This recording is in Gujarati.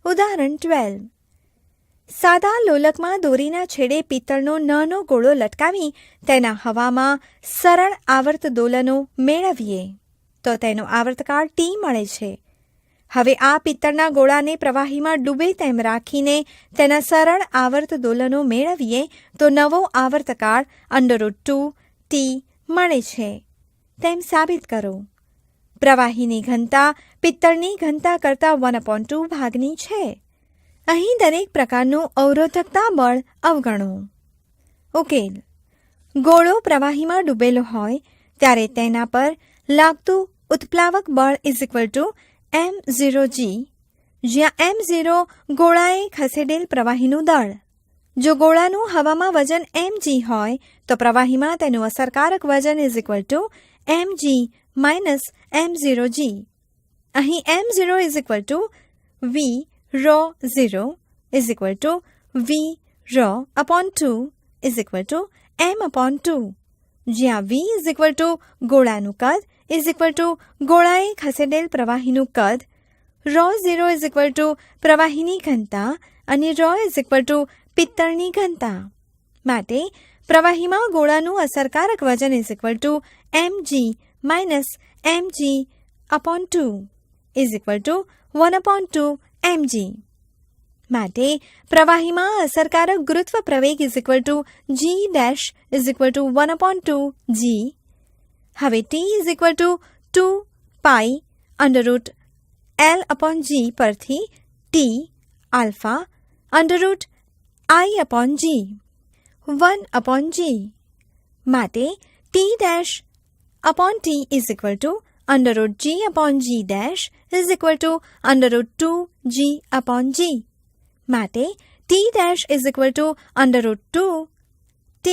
ઉદાહરણ 12. સાદા લોલકમાં દોરીના છેડે પિત્તળનો નાનો ગોળો લટકાવી તેના હવામાં સરળ આવર્ત દોલનો મેળવીએ તો તેનો આવર્તકાળ T મળે છે. હવે આ પિત્તળના ગોળાને પ્રવાહીમાં ડૂબે તેમ રાખીને તેના સરળ આવર્ત દોલનો મેળવીએ તો નવો આવર્તકાળ √2T મળે છે. તેમ સાબિત કરો. પ્રવાહીની ઘનતા પિત્તળની ઘનતા કરતાં 1/2 ભાગની છે. અહીં દરેક પ્રકારનું અવરોધકતા બળ અવગણો. ઉકેલ. ગોળો પ્રવાહીમાં ડૂબેલો હોય ત્યારે તેના પર લાગતું ઉત્પ્લાવક બળ m0g, જ્યાં m0 ગોળાએ ખસેડેલ પ્રવાહીનું દળ. જો ગોળાનું હવામાં વજન mg હોય તો પ્રવાહીમાં તેનું અસરકારક વજન mg - m0g. અહીં m0 v ρ0 v ρ/2 m/2, જ્યાં v ગોળાનું કદ ગોળાએ ખસેડેલ પ્રવાહીનું કદ, ρ0 પ્રવાહીની ઘનતા અને ρ પિત્તળની ઘનતા. માટે પ્રવાહીમાં ગોળાનું અસરકારક વજન mg - mg/2 1/2 mg. માટે પ્રવાહીમાં અસરકારક ગુરુત્વ પ્રવેગ g' 1/2 g. હવે T 2π √L/g પરથી T આલ્ફા √I/g 1/g. માટે T' √G/g √2g/g. માટે T' √2T.